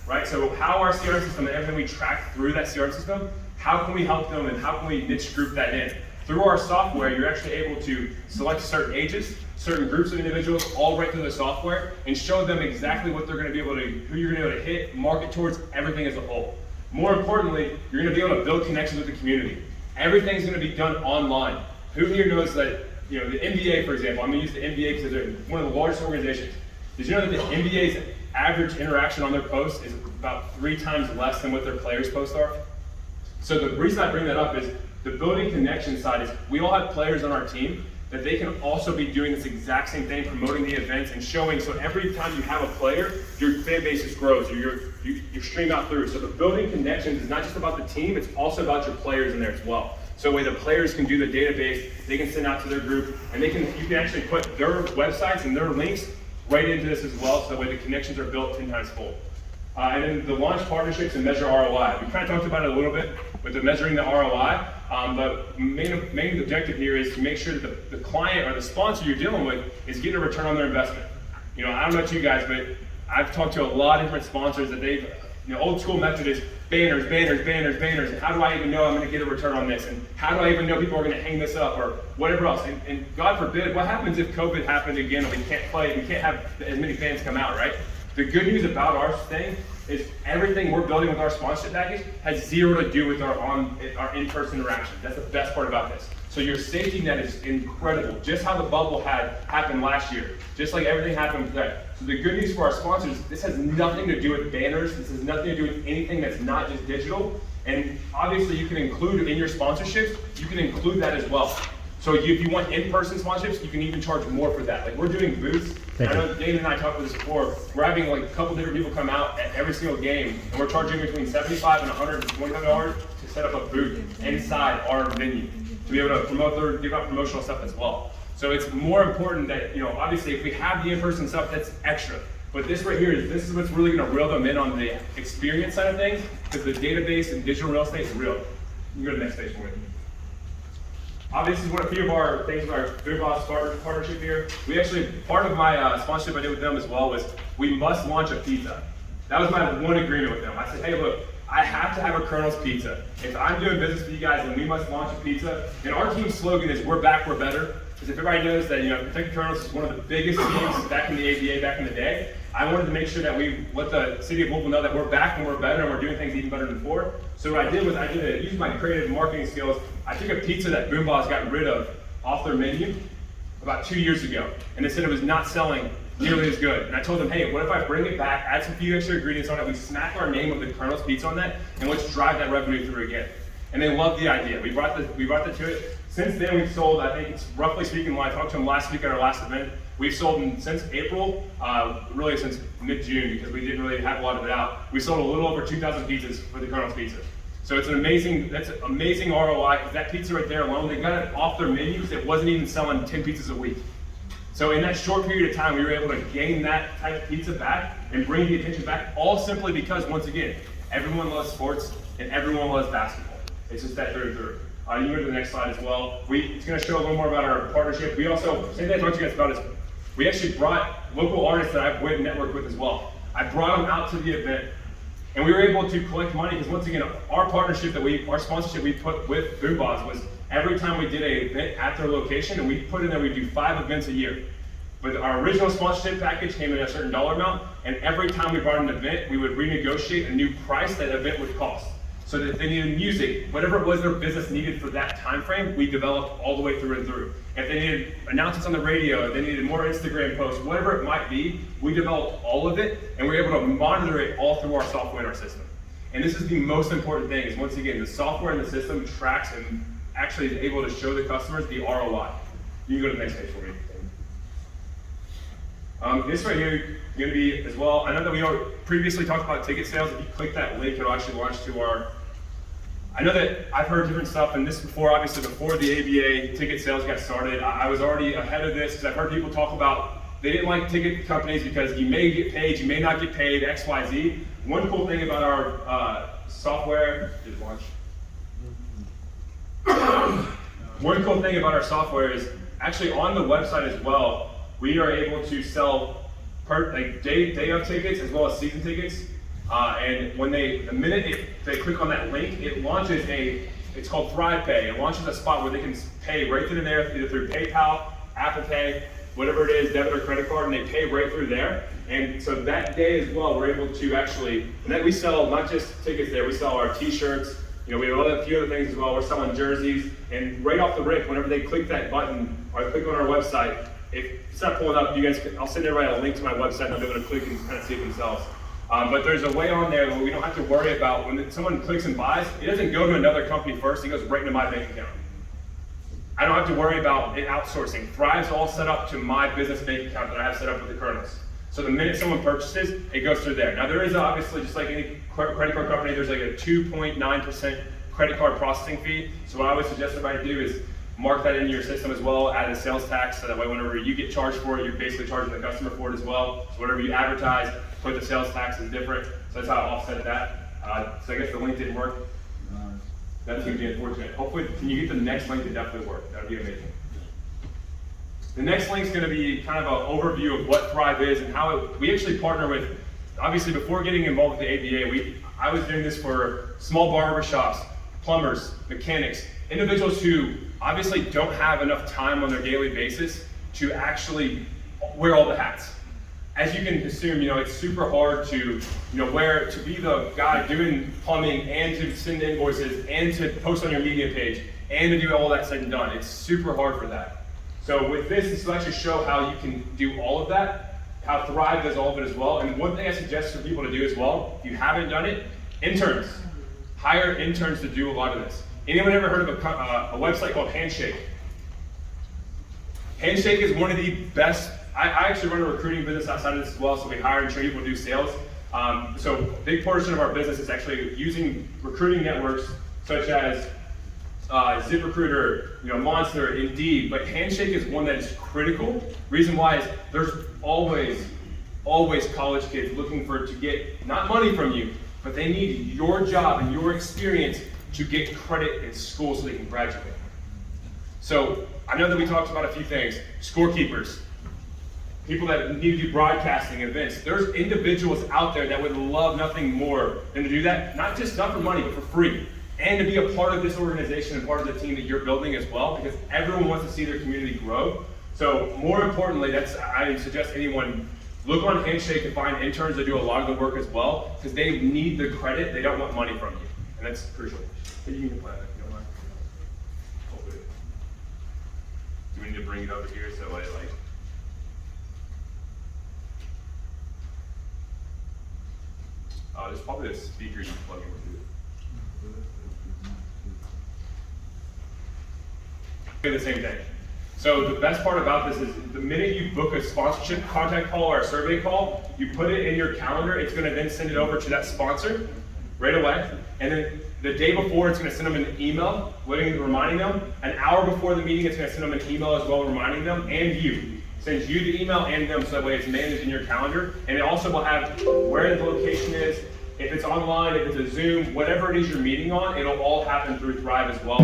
right? So how our CRM system and everything we track through that CRM system, how can we help them and how can we niche group that in? Through our software, you're actually able to select certain ages, certain groups of individuals, all right through the software, and show them exactly what they're gonna be able to, who you're gonna be able to hit, market towards, everything as a whole. More importantly, you're gonna be able to build connections with the community. Everything's gonna be done online. Who here knows that, you know, the NBA, for example, I'm gonna use the NBA because they're one of the largest organizations. Did you know that the NBA's average interaction on their posts is about 3 times less than what their players' posts are? So the reason I bring that up is the building connection side is we all have players on our team that they can also be doing this exact same thing, promoting the events and showing. So every time you have a player, your fan base just grows, you stream out through. So the building connections is not just about the team, it's also about your players in there as well. So the way the players can do the database, they can send out to their group, and you can actually put their websites and their links right into this as well, so that way the connections are built 10 times full. And then the launch partnerships and measure ROI. We kind of talked about it a little bit with the measuring the ROI, but main objective here is to make sure that the client or the sponsor you're dealing with is getting a return on their investment. You know, I don't know about you guys, but I've talked to a lot of different sponsors that they've, you know, old school method is banners, banners, banners, banners, and how do I even know I'm gonna get a return on this? And how do I even know people are gonna hang this up or whatever else? And God forbid, what happens if COVID happened again and we can't play, we can't have as many fans come out, right? The good news about our thing is everything we're building with our sponsorship package has zero to do with our in-person interaction. That's the best part about this. So your safety net is incredible. Just how the bubble happened last year, just like everything happened today. So the good news for our sponsors, this has nothing to do with banners. This has nothing to do with anything that's not just digital. And obviously you can include in your sponsorships, you can include that as well. So if you want in-person sponsorships, you can even charge more for that. Like we're doing booths. I know Dana and I talked about this before. We're having like a couple different people come out at every single game, and we're charging between $75 and $125 to set up a booth inside our venue to be able to give out promotional stuff as well. So it's more important that, you know, obviously if we have the in-person stuff, that's extra. But this right here this is what's really going to reel them in on the experience side of things, because the database and digital real estate is real. You can go to the next page for me. This is a few of our things with our Food Boss partnership here. We actually, part of my sponsorship I did with them as well was we must launch a pizza. That was my one agreement with them. I said, hey, look, I have to have a Colonel's Pizza. If I'm doing business with you guys, then we must launch a pizza. And our team's slogan is, we're back, we're better. Because if everybody knows that, you know, Kentucky Colonels is one of the biggest teams back in the ABA back in the day, I wanted to make sure that we let the city of Louisville know that we're back and we're better and we're doing things even better than before. So what I did was I used my creative marketing skills. I took a pizza that Boom Boss got rid of off their menu about 2 years ago. And they said it was not selling nearly as good. And I told them, hey, what if I bring it back, add some few extra ingredients on it, we smack our name of the Colonel's Pizza on that, and let's drive that revenue through again. And they loved the idea. We brought that to it. Since then we've sold, I think it's roughly speaking, when I talked to them last week at our last event, we've sold since April, really since mid-June, because we didn't really have a lot of it out. We sold a little over 2,000 pizzas for the Colonel's Pizza. So it's that's an amazing ROI, because that pizza right there alone, they got it off their menu because it wasn't even selling 10 pizzas a week. So in that short period of time, we were able to gain that type of pizza back and bring the attention back, all simply because, once again, everyone loves sports and everyone loves basketball. It's just that through and through. You can go to the next slide as well. It's going to show a little more about our partnership. We also, same thing I talked to you guys about, is we actually brought local artists that I've networked with as well. I brought them out to the event, and we were able to collect money because, once again, our partnership our sponsorship we put with Boom Boss was every time we did an event at their location, and we put in there we do 5 events a year. But our original sponsorship package came in a certain dollar amount, and every time we brought an event, we would renegotiate a new price that event would cost. So that if they needed music, whatever it was their business needed for that time frame, we developed all the way through and through. If they needed announcements on the radio, if they needed more Instagram posts, whatever it might be, we developed all of it, and we're able to monitor it all through our software and our system. And this is the most important thing, is once again, the software and the system tracks and actually is able to show the customers the ROI. You can go to the next page for me. This right here is going to be as well. I know that we previously talked about ticket sales. If you click that link, it'll actually launch to our. I know that I've heard different stuff, and this before, obviously before the ABA ticket sales got started, I was already ahead of this because I've heard people talk about they didn't like ticket companies because you may get paid, you may not get paid, X, Y, Z. One cool thing about our software, did launch. One cool thing about our software is actually on the website as well, we are able to sell day of tickets as well as season tickets. And when the minute they click on that link, it launches it's called Thrive Pay. It launches a spot where they can pay right through there, either through PayPal, Apple Pay, whatever it is, debit or credit card, and they pay right through there. And so that day as well, we're able to actually, and then we sell not just tickets there, we sell our t-shirts, we have a few other things as well. We're selling jerseys, and right off the rip, whenever they click that button or click on our website, if it's not pulling up, you guys, I'll send everybody a link to my website and they'll be able to click and kind of see it themselves. But there's a way on there where we don't have to worry about when someone clicks and buys, it doesn't go to another company first, it goes right into my bank account. I don't have to worry about it outsourcing. Thrive's all set up to my business bank account that I have set up with the Colonels. So the minute someone purchases, it goes through there. Now there is obviously, just like any credit card company, there's like a 2.9% credit card processing fee. So what I would suggest everybody do is mark that into your system as well, add a sales tax, so that way whenever you get charged for it, you're basically charging the customer for it as well. So whatever you advertise, put the sales tax is different. So that's how I offset that. So I guess the link didn't work. That's going to be unfortunate. Hopefully, can you get the next link to definitely work? That would be amazing. The next link is going to be kind of an overview of what Thrive is and how we actually partner with, obviously before getting involved with the ABA, I was doing this for small barber shops, plumbers, mechanics, individuals who obviously don't have enough time on their daily basis to actually wear all the hats. As you can assume, it's super hard to, to be the guy doing plumbing and to send invoices and to post on your media page and to do all that said and done. It's super hard for that. So with this will actually show how you can do all of that, how Thrive does all of it as well. And one thing I suggest for people to do as well, if you haven't done it, interns. Hire interns to do a lot of this. Anyone ever heard of a website called Handshake? Handshake is one of the best. I actually run a recruiting business outside of this as well, so we hire and train people to do sales. So a big portion of our business is actually using recruiting networks such as ZipRecruiter, Monster, Indeed, but Handshake is one that is critical. Reason why is there's always college kids looking to get not money from you, but they need your job and your experience to get credit in school so they can graduate. So I know that we talked about a few things. Scorekeepers, people that need to do broadcasting events. There's individuals out there that would love nothing more than to do that, not for money, but for free. And to be a part of this organization and part of the team that you're building as well, because everyone wants to see their community grow. So more importantly, I suggest anyone look on Handshake to find interns that do a lot of the work as well, because they need the credit, they don't want money from you. And that's crucial. You can plan that if you don't mind. Hopefully. Do we need to bring it over here so there's probably a speaker you can plug in with it. The same thing. So the best part about this is the minute you book a sponsorship contact call or a survey call, you put it in your calendar, it's going to then send it over to that sponsor right away. And then the day before, it's going to send them an email, reminding them. An hour before the meeting, it's going to send them an email as well, reminding them, and you. Sends you the email and them, so that way it's managed in your calendar. And it also will have where the location is, if it's online, if it's a Zoom, whatever it is you're meeting on, it'll all happen through Thrive as well.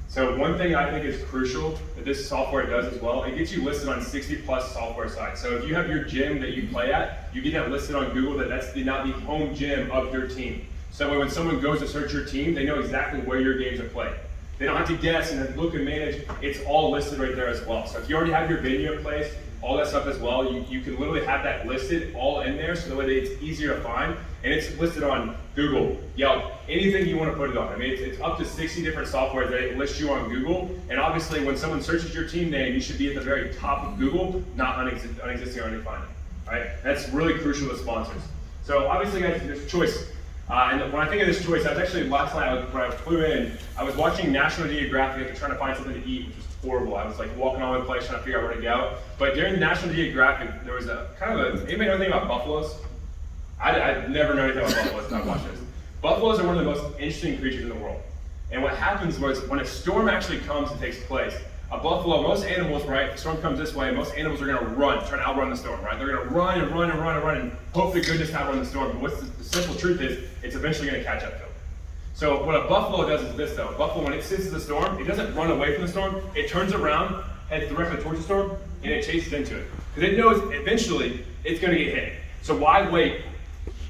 So one thing I think is crucial that this software does as well, it gets you listed on 60 plus software sites. So if you have your gym that you play at, you get that listed on Google that's now the home gym of your team. So that way when someone goes to search your team, they know exactly where your games are played. They don't have to guess and then look and manage, it's all listed right there as well. So if you already have your venue in place, all that stuff as well, you can literally have that listed all in there so the way that it's easier to find. And it's listed on Google, Yelp, anything you want to put it on. I mean, it's up to 60 different software that list you on Google. And obviously, when someone searches your team name, you should be at the very top of Google, not unexisting or undefined. Right? That's really crucial to sponsors. So obviously, guys, there's choice. And when I think of this choice, I was actually last night when I flew in, I was watching National Geographic and trying to find something to eat, which was horrible. I was like walking all over the place trying to figure out where to go. But during National Geographic, there was anybody know anything about buffaloes? I've never known anything about buffaloes until I watched this. Buffaloes are one of the most interesting creatures in the world. And what happens was when a storm actually comes and takes place, A buffalo, most animals, right, the storm comes this way, most animals are gonna run, try to outrun the storm, right? They're gonna run and run and run and run and hope to goodness to outrun the storm. But what's the simple truth is, it's eventually gonna catch up to them. So what a buffalo does is this though. A buffalo, when it senses the storm, it doesn't run away from the storm, it turns around, heads directly towards the storm, and it chases into it. Because it knows eventually it's gonna get hit. So why wait?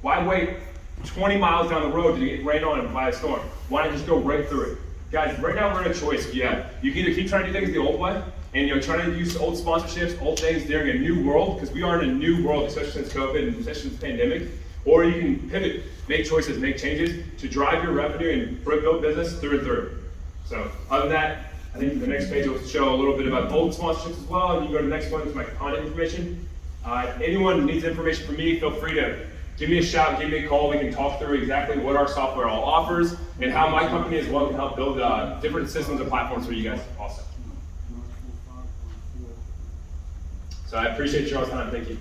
Why wait 20 miles down the road to get rained on by a storm? Why not just go right through it? Guys, right now we're in a choice. Yeah, you can either keep trying to do things the old way, and try to use old sponsorships, old things during a new world, because we are in a new world, especially since COVID and especially since the pandemic. Or you can pivot, make choices, make changes to drive your revenue and build business through and through. So other than that, I think the next page will show a little bit about old sponsorships as well, and you can go to the next one, it's my contact information. If anyone needs information from me, feel free to give me a shout, give me a call. We can talk through exactly what our software all offers and how my company as well can help build different systems and platforms for you guys also. So I appreciate your all's time. Thank you.